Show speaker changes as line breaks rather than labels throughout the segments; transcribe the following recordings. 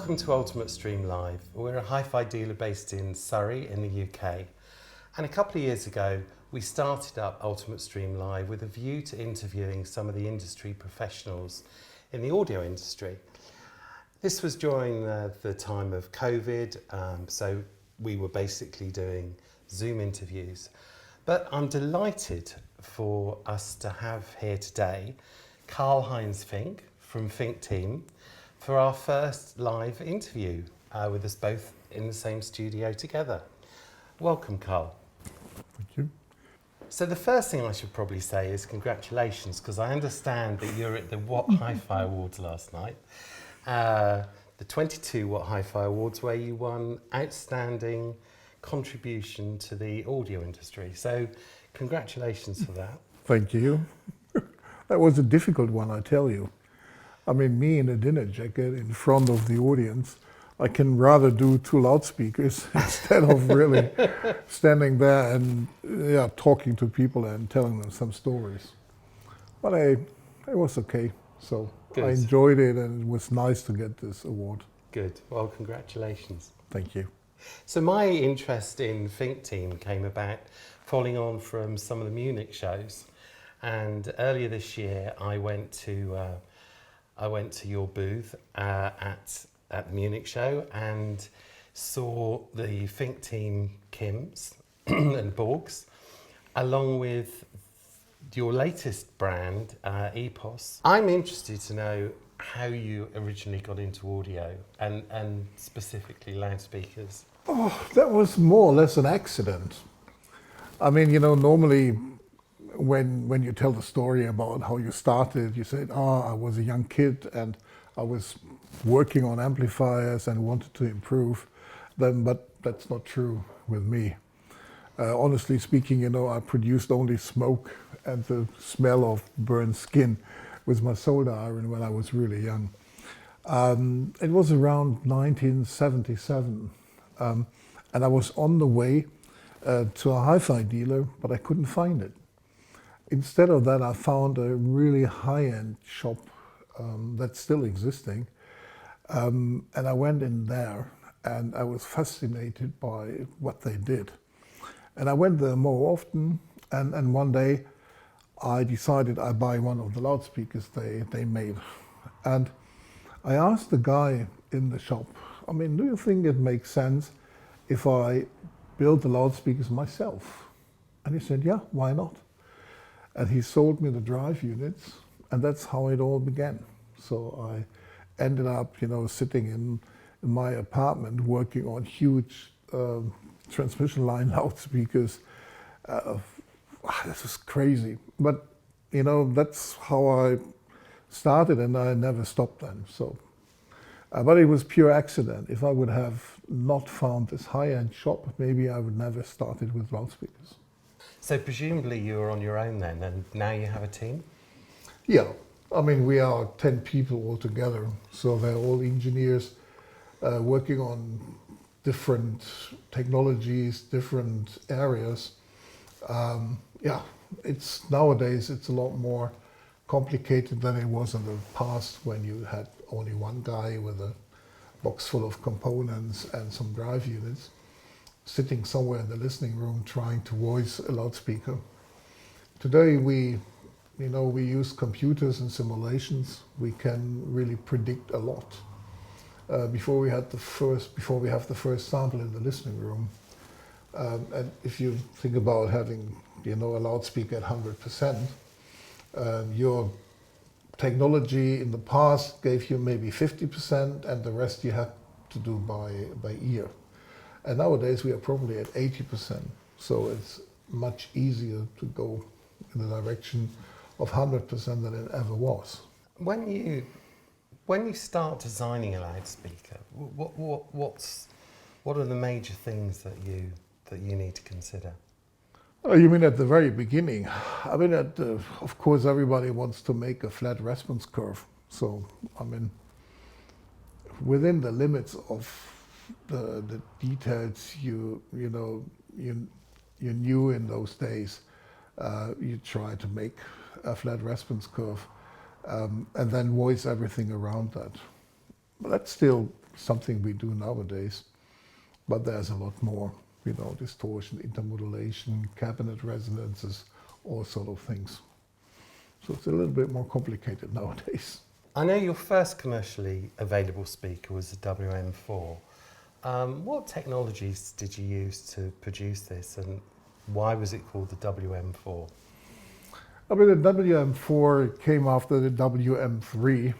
Welcome to Ultimate Stream Live. We're a hi-fi dealer based in Surrey in the UK. And a couple of years ago, we started up Ultimate Stream Live with a view to interviewing some of the industry professionals in the audio industry. This was during the time of COVID, so we were basically doing Zoom interviews. But I'm delighted for us to have here today Karl-Heinz Fink from Fink Team for our first live interview with us both in the same studio together. Welcome, Karl.
Thank you.
So the first thing I should probably say is congratulations, because I understand that you're at the Watt Hi-Fi Awards last night, the 22 Watt Hi-Fi Awards, where you won Outstanding Contribution to the Audio Industry. So congratulations for that.
Thank you. That was a difficult one, I tell you. I mean, me in a dinner jacket in front of the audience, I can rather do 2 loudspeakers instead of really standing there and talking to people and telling them some stories. But it was okay. So good. I enjoyed it, and it was nice to get this award.
Good. Well, congratulations.
Thank you.
So my interest in Fink Team came about following on from some of the Munich shows. And earlier this year, I went to your booth at the Munich show and saw the Fink Team Kims and Borgs, along with your latest brand, EPOS. I'm interested to know how you originally got into audio and specifically loudspeakers.
Oh, that was more or less an accident. I mean, you know, normally when you tell the story about how you started, you said, I was a young kid and I was working on amplifiers and wanted to improve them, but that's not true with me. Honestly speaking, you know, I produced only smoke and the smell of burned skin with my solder iron when I was really young. It was around 1977, and I was on the way to a hi-fi dealer, but I couldn't find it. Instead of that, I found a really high-end shop that's still existing, and I went in there and I was fascinated by what they did. And I went there more often, and one day I decided I'd buy one of the loudspeakers they made. And I asked the guy in the shop, I mean, do you think it makes sense if I build the loudspeakers myself? And he said, yeah, why not? And he sold me the drive units, and that's how it all began. So I ended up, you know, sitting in my apartment working on huge transmission line loudspeakers. This was crazy, but you know, that's how I started, and I never stopped then. So, but it was pure accident. If I would have not found this high-end shop, maybe I would never started with loudspeakers.
So presumably you were on your own then, and now you have a team?
Yeah, I mean, we are 10 people altogether, so they're all engineers working on different technologies, different areas. Nowadays it's a lot more complicated than it was in the past, when you had only one guy with a box full of components and some drive units, sitting somewhere in the listening room trying to voice a loudspeaker. Today we use computers and simulations. We can really predict a lot. Before we have the first sample in the listening room, and if you think about having, you know, a loudspeaker at 100%, your technology in the past gave you maybe 50%, and the rest you had to do by ear. And nowadays we are probably at 80%, so it's much easier to go in the direction of 100% than it ever was.
When you start designing a loudspeaker, what are the major things that you need to consider?
You mean at the very beginning? I mean, of course, everybody wants to make a flat response curve. So, I mean, within the limits of the details you knew in those days, you try to make a flat response curve and then voice everything around that. But that's still something we do nowadays, but there's a lot more, you know, distortion, intermodulation, cabinet resonances, all sort of things. So it's a little bit more complicated nowadays.
I know your first commercially available speaker was the WM4. What technologies did you use to produce this, and why was it called the WM4?
I mean, the WM4 came after the WM3.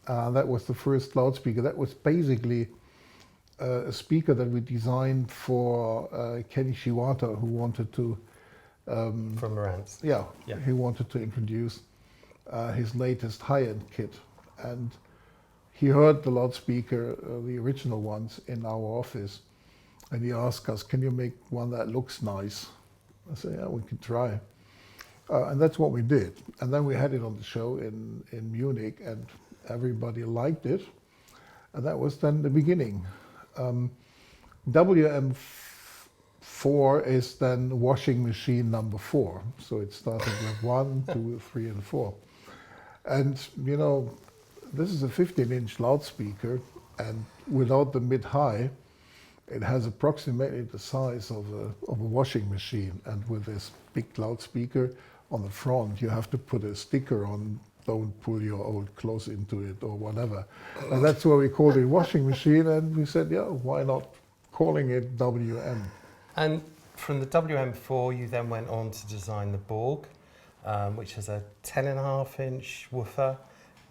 That was the first loudspeaker. That was basically a speaker that we designed for Kenny Shiwata, who wanted to...
From Marantz?
Yeah, he wanted to introduce his latest high-end kit. And he heard the loudspeaker, the original ones, in our office. And he asked us, can you make one that looks nice? I said, yeah, we can try. And that's what we did. And then we had it on the show in Munich, and everybody liked it. And that was then the beginning. WM4 is then washing machine number 4. So it started with 1, 2, 3, and 4. And, you know, this is a 15-inch loudspeaker, and without the mid-high, it has approximately the size of a washing machine. And with this big loudspeaker on the front, you have to put a sticker on, don't pull your old clothes into it or whatever. And that's why we called it washing machine, and we said, yeah, why not calling it WM?
And from the WM4, you then went on to design the Borg, which has a 10.5-inch woofer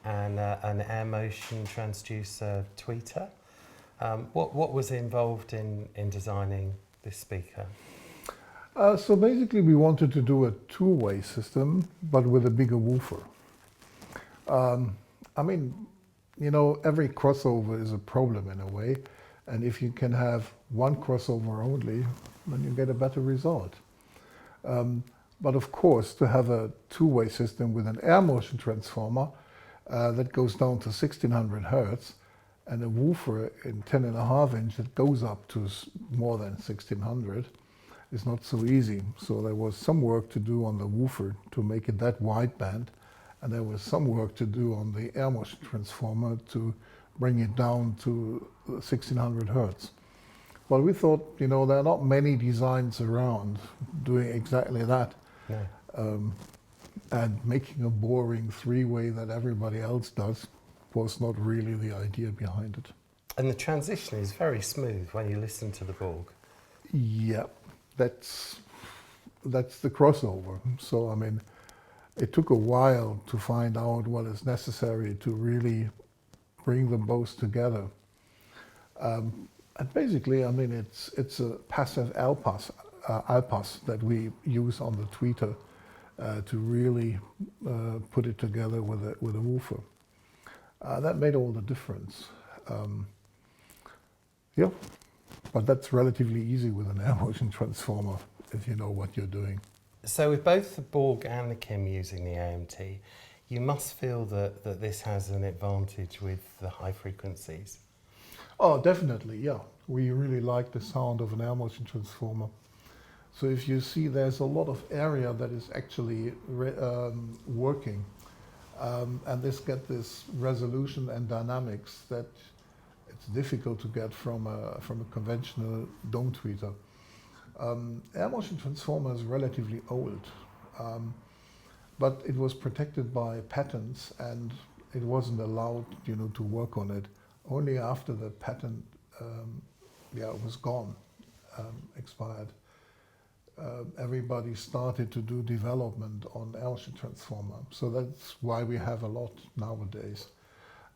and an air motion transducer tweeter. What was involved in designing this speaker?
So basically we wanted to do a two-way system, but with a bigger woofer. I mean, you know, every crossover is a problem in a way. And if you can have one crossover only, then you get a better result. But of course, to have a two-way system with an air motion transformer that goes down to 1600 hertz, and a woofer in 10.5-inch that goes up to more than 1600 is not so easy. So there was some work to do on the woofer to make it that wideband, and there was some work to do on the air motion transformer to bring it down to 1600 hertz. Well, we thought, you know, there are not many designs around doing exactly that.
No.
And making a boring three-way that everybody else does was not really the idea behind it.
And the transition is very smooth when you listen to the Borg.
Yeah, that's the crossover. So, I mean, it took a while to find out what is necessary to really bring them both together. And basically, I mean, it's a passive Alpass that we use on the tweeter to really put it together with a woofer. That made all the difference. Yeah, but that's relatively easy with an air motion transformer if you know what you're doing.
So with both the Borg and the Kim using the AMT, you must feel that this has an advantage with the high frequencies.
Oh, definitely, yeah. We really like the sound of an air motion transformer. So if you see, there's a lot of area that is actually working. And this get this resolution and dynamics that it's difficult to get from a conventional dome tweeter. Air motion transformer is relatively old, but it was protected by patents, and it wasn't allowed, you know, to work on it. Only after the patent, was gone, expired. Everybody started to do development on air motion transformer. So that's why we have a lot nowadays.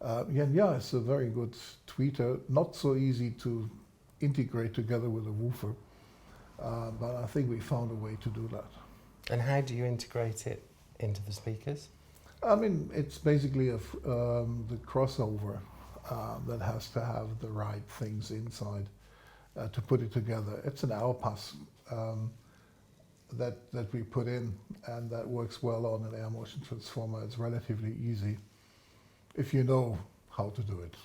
It's a very good tweeter, not so easy to integrate together with a woofer, but I think we found a way to do that.
And how do you integrate it into the speakers?
I mean, it's basically the crossover that has to have the right things inside to put it together. It's an Alpass that we put in, and that works well on an air motion transformer. It's relatively easy if you know how to do it.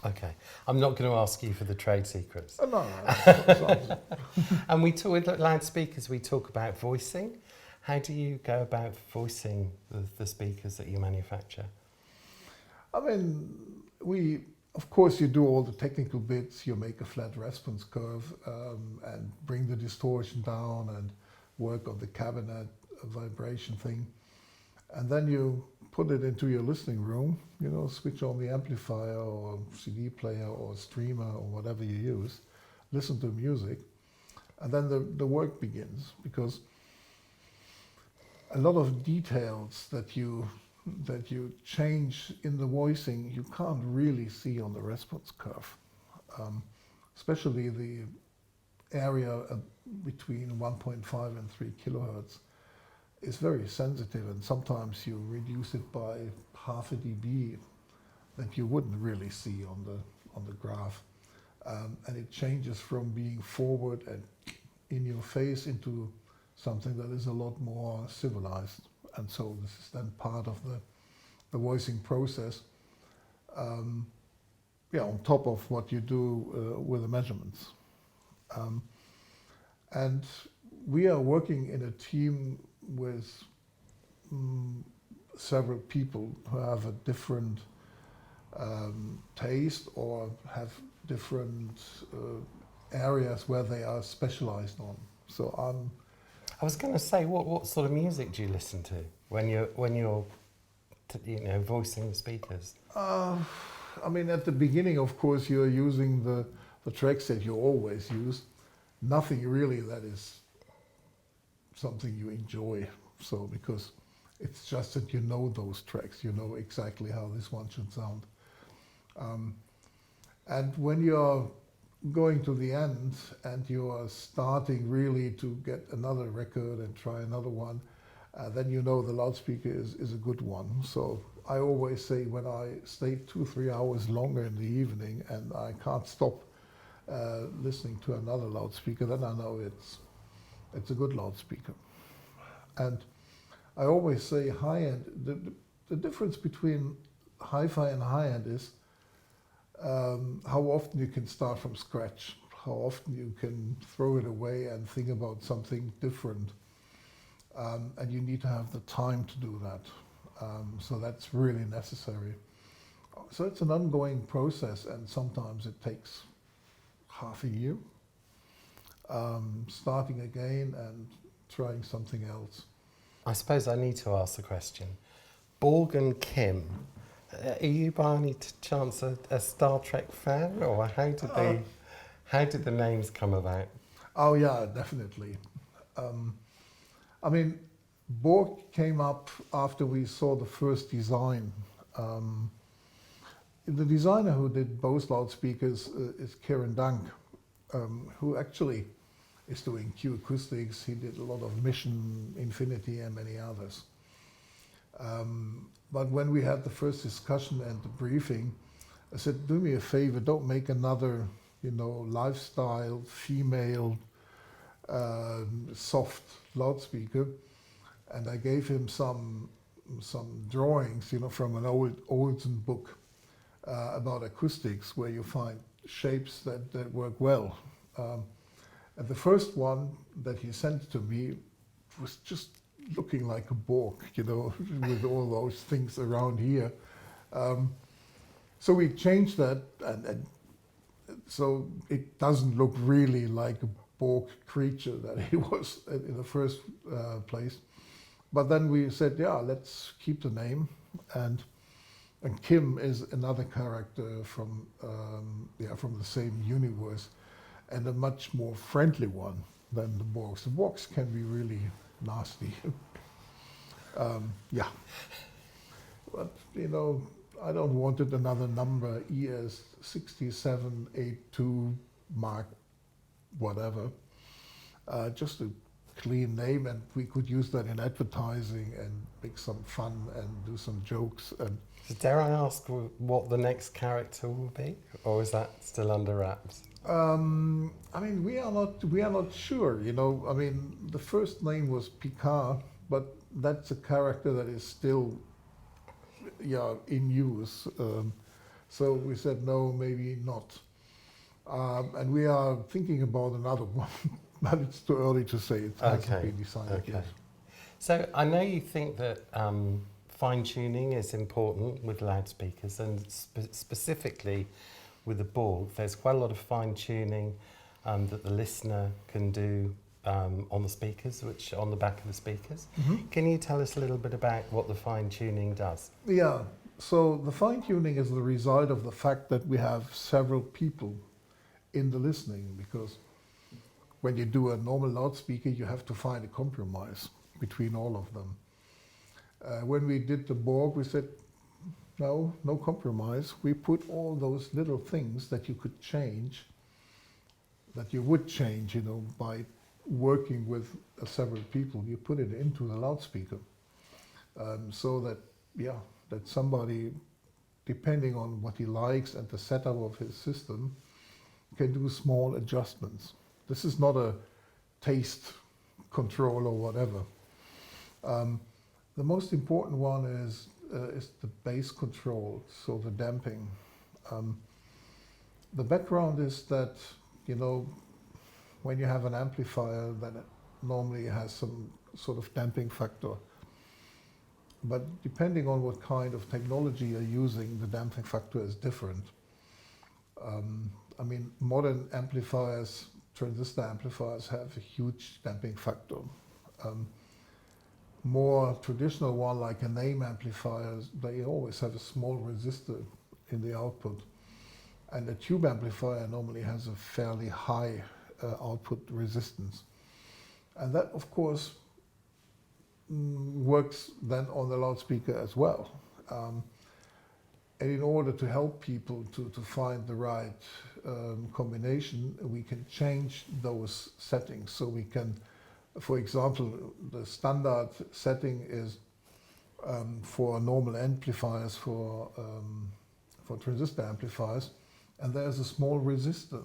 Okay, I'm not going to ask you for the trade secrets.
No.
And we talk with loudspeakers. We talk about voicing. How do you go about voicing the speakers that you manufacture?
I mean, we of course, you do all the technical bits. You make a flat response curve and bring the distortion down and work on the cabinet vibration thing. And then you put it into your listening room, switch on the amplifier or CD player or streamer or whatever you use, listen to music, and then the work begins, because a lot of details that you change in the voicing, you can't really see on the response curve. Especially the area between 1.5 and 3 kilohertz is very sensitive, and sometimes you reduce it by half a dB that you wouldn't really see on the graph. And it changes from being forward and in your face into something that is a lot more civilized. And so this is then part of the voicing process, on top of what you do with the measurements. And we are working in a team with several people who have a different taste or have different areas where they are specialized on. So
I was going to say, what sort of music do you listen to when you're voicing the speakers?
I mean, at the beginning, of course, you're using the tracks that you always use. Nothing really that is something you enjoy. So, because it's just that you know those tracks, you know exactly how this one should sound. And when you're going to the end and you are starting really to get another record and try another one, then you know the loudspeaker is a good one. So I always say, when I stay 2-3 hours longer in the evening and I can't stop listening to another loudspeaker, then I know it's a good loudspeaker. And I always say high-end, the difference between hi-fi and high-end is how often you can start from scratch, how often you can throw it away and think about something different. And you need to have the time to do that. So that's really necessary. So it's an ongoing process, and sometimes it takes half a year, starting again and trying something else.
I suppose I need to ask the question. Borg and Kim, are you by any chance a Star Trek fan, or how did the names come about?
Oh yeah, definitely. I mean, Borg came up after we saw the first design. The designer who did both loudspeakers is Kieran Dunk, who actually is doing Q Acoustics. He did a lot of Mission, Infinity, and many others. But when we had the first discussion and the briefing, I said, do me a favor, don't make another, lifestyle, female, soft loudspeaker. And I gave him some drawings, from an old Olsen book about acoustics, where you find shapes that work well. And the first one that he sent to me was just looking like a Borg, with all those things around here. So we changed that, and so it doesn't look really like a Borg creature that he was in the first place. But then we said, yeah, let's keep the name. And Kim is another character from the same universe, and a much more friendly one than the Borgs. The Borgs can be really nasty. Yeah. But, I don't want it another number, ES 6782 Mark whatever. Just a clean name, and we could use that in advertising and make some fun and do some jokes. And
so dare I ask what the next character will be, or is that still under wraps?
I mean, we are not sure. I mean, the first name was Picard, but that's a character that is still, in use. So we said no, maybe not. And we are thinking about another one, but it's too early to say. It hasn't been decided yet.
So I know you think that fine tuning is important with loudspeakers, and specifically with the Borg, there's quite a lot of fine tuning that the listener can do on the speakers, which on the back of the speakers. Can you tell us a little bit about what the fine tuning does?
Yeah, so the fine tuning is the result of the fact that we have several people in the listening, because when you do a normal loudspeaker, you have to find a compromise between all of them. When we did the Borg, we said, no compromise. We put all those little things that you could change, that you would change, by working with several people. You put it into the loudspeaker, so that, that somebody, depending on what he likes and the setup of his system, can do small adjustments. This is not a taste control or whatever. The most important one is the bass control, so the damping. The background is that, when you have an amplifier, that it normally has some sort of damping factor. But depending on what kind of technology you're using, the damping factor is different. Modern amplifiers, transistor amplifiers, have a huge damping factor. More traditional one, like a name amplifiers, they always have a small resistor in the output. And a tube amplifier normally has a fairly high output resistance. And that, of course, works then on the loudspeaker as well. And in order to help people to find the right combination, we can change those settings. So we can, for example, the standard setting is for normal amplifiers, for transistor amplifiers, and there's a small resistor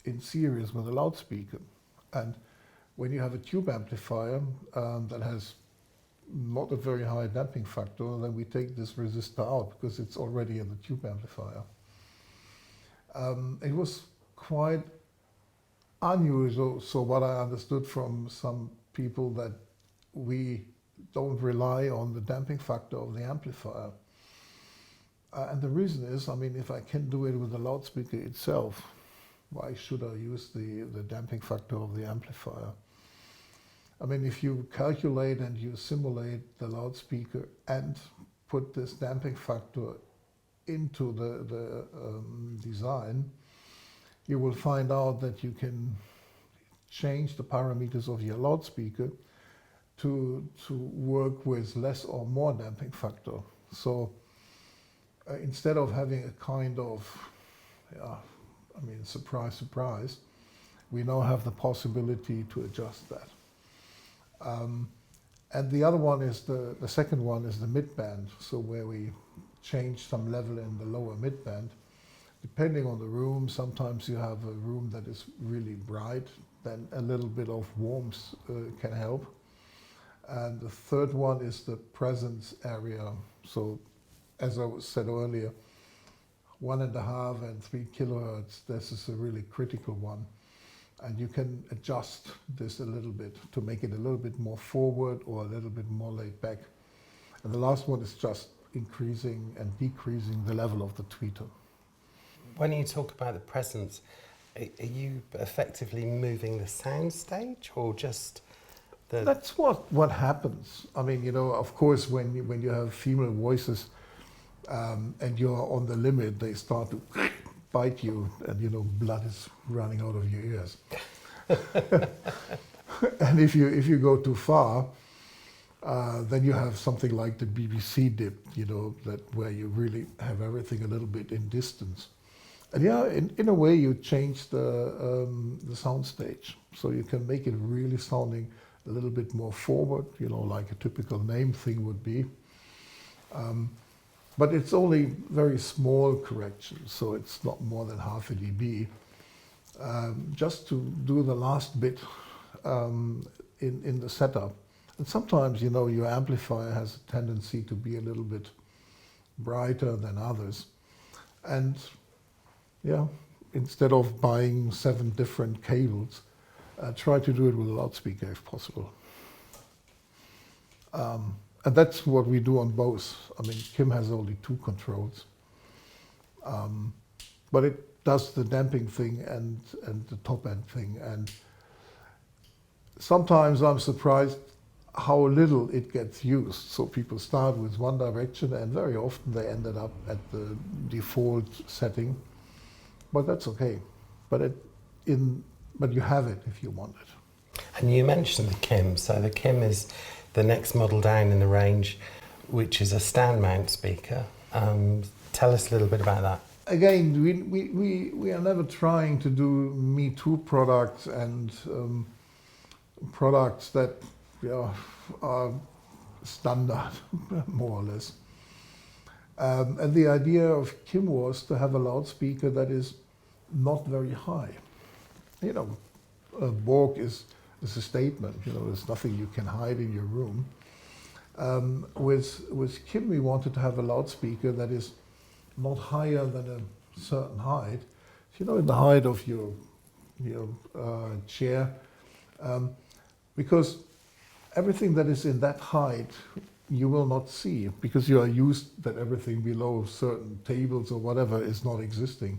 in series with a loudspeaker. And when you have a tube amplifier that has not a very high damping factor, then we take this resistor out because it's already in the tube amplifier. It was quite unusual, so what I understood from some people, that we don't rely on the damping factor of the amplifier. And the reason is, if I can do it with the loudspeaker itself, why should I use the damping factor of the amplifier? If you calculate and you simulate the loudspeaker and put this damping factor into the design, you will find out that you can change the parameters of your loudspeaker to work with less or more damping factor. So instead of having a kind of, surprise, surprise, we now have the possibility to adjust that. And the other one is the second one is the midband, so where we change some level in the lower midband. Depending on the room, sometimes you have a room that is really bright, then a little bit of warmth can help. And the third one is the presence area. So as I said earlier, 1.5 and 3 kilohertz, this is a really critical one. And you can adjust this a little bit to make it a little bit more forward or a little bit more laid back. And the last one is just increasing and decreasing the level of the tweeter.
When you talk about the presence, are you effectively moving the sound stage or just the...
That's what happens. Of course, when you have female voices and you're on the limit, they start to bite you, and blood is running out of your ears. And if you go too far, then you have something like the BBC dip, that where you really have everything a little bit in distance. And in a way you change the sound stage, so you can make it really sounding a little bit more forward, like a typical name thing would be. But it's only very small corrections, so it's not more than half a dB. Just to do the last bit in the setup. And sometimes, your amplifier has a tendency to be a little bit brighter than others. And instead of buying 7 different cables, try to do it with a loudspeaker if possible. And that's what we do on both. I mean, Kim has only 2 controls, but it does the damping thing and the top end thing. And sometimes I'm surprised how little it gets used. So people start with one direction and very often they ended up at the default setting. But that's okay. But but you have it if you want it.
And you mentioned the Kim. So the Kim is the next model down in the range, which is a stand mount speaker. Tell us a little bit about that.
Again, we are never trying to do Me Too products and products that are standard, more or less. And the idea of Kim was to have a loudspeaker that is not very high. You know, Borg is a statement. You know, there's nothing you can hide in your room. With Kim, we wanted to have a loudspeaker that is not higher than a certain height. You know, in the height of your chair, because everything that is in that height you will not see, because you are used that everything below certain tables or whatever is not existing.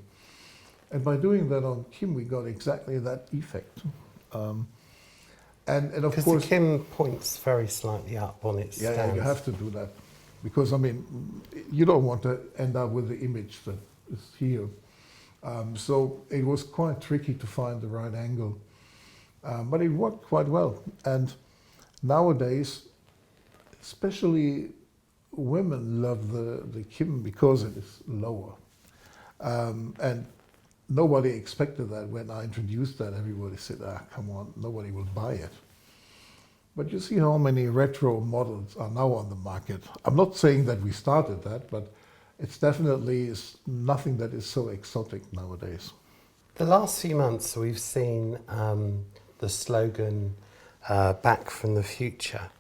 And by doing that on Kim, we got exactly that effect. And of course,
the Kim points very slightly up on its stand.
Yeah, you have to do that, because I mean, you don't want to end up with the image that is here. So it was quite tricky to find the right angle, but it worked quite well. And nowadays, especially women love the Kim because it is lower. And nobody expected that. When I introduced that, everybody said, come on, nobody will buy it. But you see how many retro models are now on the market. I'm not saying that we started that, but it's definitely nothing that is so exotic nowadays.
The last few months we've seen the slogan "Back from the Future"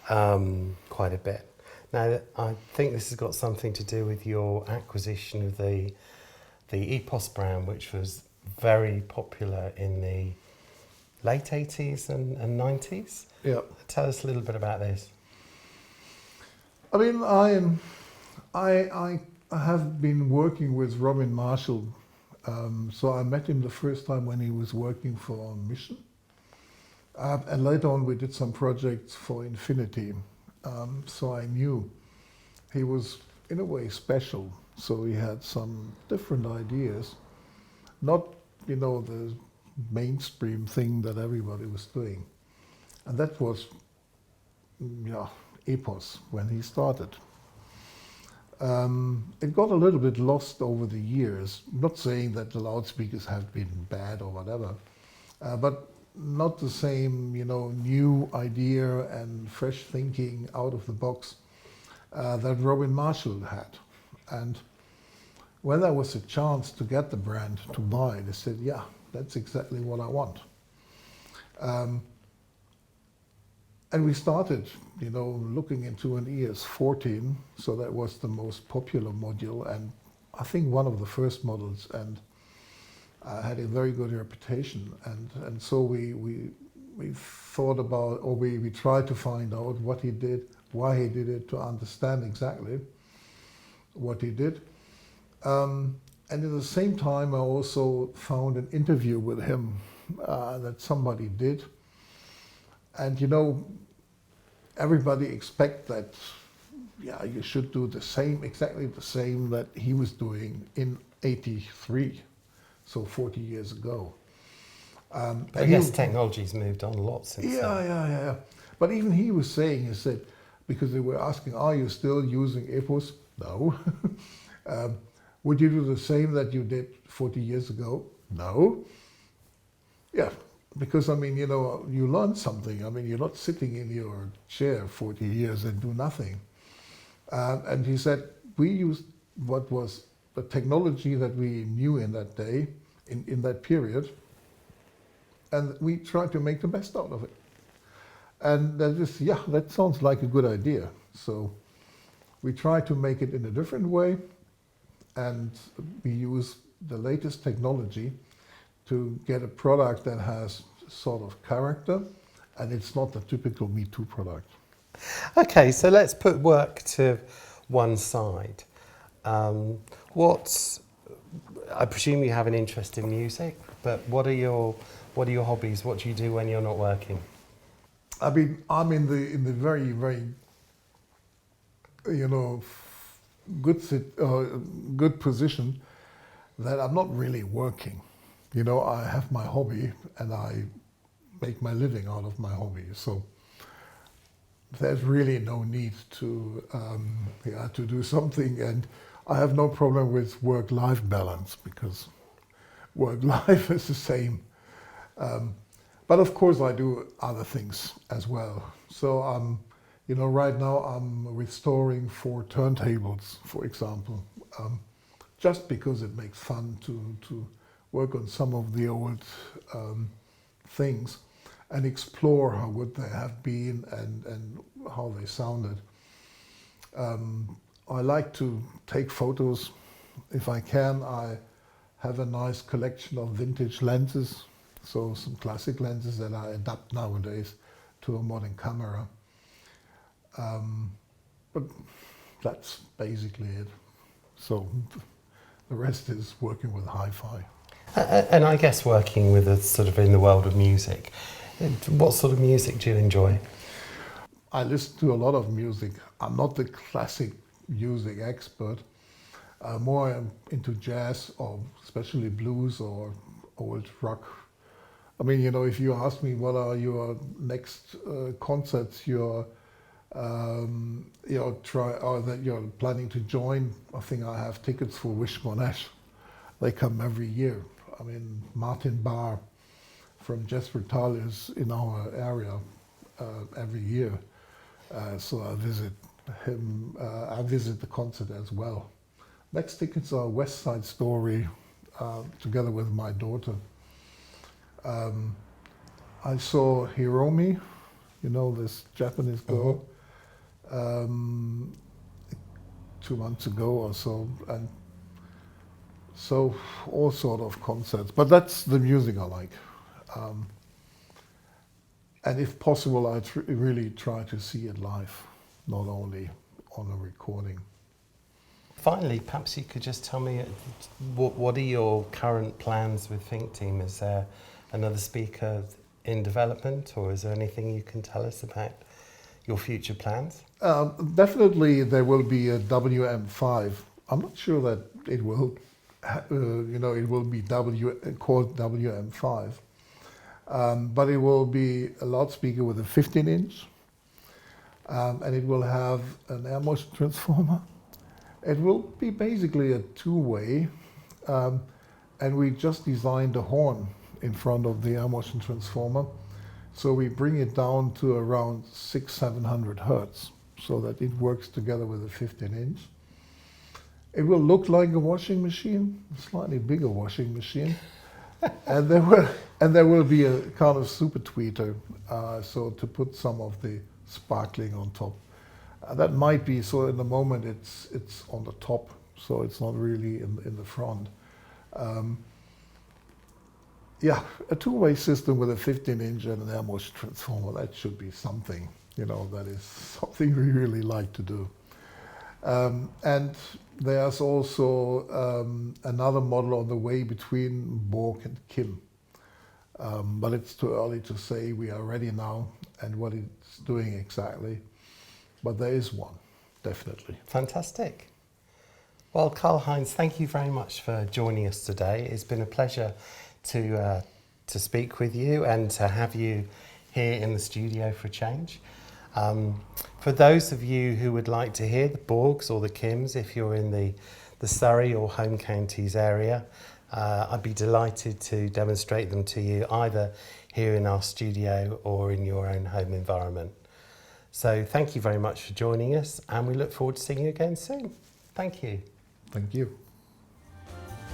quite a bit. Now, I think this has got something to do with your acquisition of the EPOS brand, which was very popular in the late 80s and 90s.
Yeah.
Tell us a little bit about this.
I mean, I have been working with Robin Marshall. So I met him the first time when he was working for Mission. And later on we did some projects for Infinity. So I knew he was in a way special. So he had some different ideas, not, you know, the mainstream thing that everybody was doing. And that was, EPOS when he started. It got a little bit lost over the years. I'm not saying that the loudspeakers have been bad or whatever, but not the same, you know, new idea and fresh thinking out of the box that Robin Marshall had. And when there was a chance to get the brand to buy, they said, yeah, that's exactly what I want. And we started, you know, looking into an ES14, so that was the most popular module, and I think one of the first models, and had a very good reputation. And so we thought about, or we tried to find out what he did, why he did it, to understand exactly what he did. And at the same time, I also found an interview with him that somebody did. And you know, everybody expect that, yeah, you should do the same, exactly the same that he was doing in '83, so 40 years ago.
I guess technology's moved on a lot since then.
Yeah. But even he was saying, he said, because they were asking, are you still using EPOS? No. Would you do the same that you did 40 years ago? No. Yeah. Because, I mean, you know, you learn something. I mean, you're not sitting in your chair 40 years and do nothing. And he said, we used what was the technology that we knew in that day, in that period, and we tried to make the best out of it. And that is, yeah, that sounds like a good idea. So we try to make it in a different way, and we use the latest technology to get a product that has sort of character, and it's not the typical Me Too product.
Okay, so let's put work to one side. What's I presume you have an interest in music, but what are your hobbies? What do you do when you're not working?
I mean, I'm in the very, very, you know, good position that I'm not really working. You know, I have my hobby and I make my living out of my hobby. So there's really no need to to do something, and I have no problem with work-life balance because work-life is the same. But of course, I do other things as well. So you know, right now I'm restoring 4 turntables, for example, just because it makes fun to work on some of the old things and explore how good they have been and how they sounded. I like to take photos if I can. I have a nice collection of vintage lenses, so some classic lenses that I adapt nowadays to a modern camera. But that's basically it. So the rest is working with hi-fi.
And I guess working with a sort of in the world of music, what sort of music do you enjoy?
I listen to a lot of music. I'm not the classic music expert. More into jazz or especially blues or old rock. I mean, you know, if you ask me what are your next concerts you're that you're planning to join, I think I have tickets for Wishbone Ash. They come every year. I mean, Martin Barr from Jespertal is in our area every year. So I visit him, I visit the concert as well. Next tickets are West Side Story, together with my daughter. I saw Hiromi, you know, this Japanese girl, 2 months ago or so, and so all sort of concerts. But that's the music I like. And if possible, I really try to see it live, not only on a recording.
Finally, perhaps you could just tell me what are your current plans with Fink Team? Is there another speaker in development, or is there anything you can tell us about your future plans?
Definitely there will be a WM5. I'm not sure that it will, it will be called WM5. But it will be a loudspeaker with a 15-inch, and it will have an air motion transformer. It will be basically a two-way, and we just designed a horn in front of the air motion transformer. So we bring it down to around 600-700 hertz so that it works together with a 15-inch. It will look like a washing machine, a slightly bigger washing machine. And there will be a kind of super tweeter, so to put some of the sparkling on top. That might be, so in the moment it's on the top, so it's not really in the front. Yeah, a two-way system with a 15-inch and an air motion transformer, that should be something, that is something we really like to do. And there's also another model on the way between Borg and Kim. But it's too early to say. We are ready now and what it's doing exactly. But there is one, definitely.
Fantastic. Well, Karl-Heinz, thank you very much for joining us today. It's been a pleasure to speak with you and to have you here in the studio for a change. For those of you who would like to hear the Borgs or the Kims, if you're in the Surrey or home counties area, I'd be delighted to demonstrate them to you either here in our studio or in your own home environment. So thank you very much for joining us, and we look forward to seeing you again soon. Thank you.
Thank you.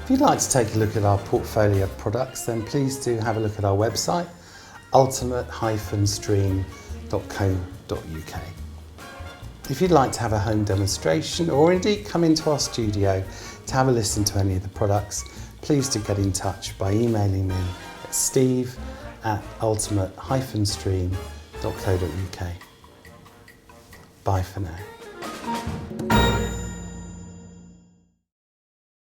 If you'd like to take a look at our portfolio of products, then please do have a look at our website, ultimate-stream.co.uk. If you'd like to have a home demonstration or indeed come into our studio to have a listen to any of the products, please do get in touch by emailing me at steve@ultimate-stream.co.uk. Bye for now.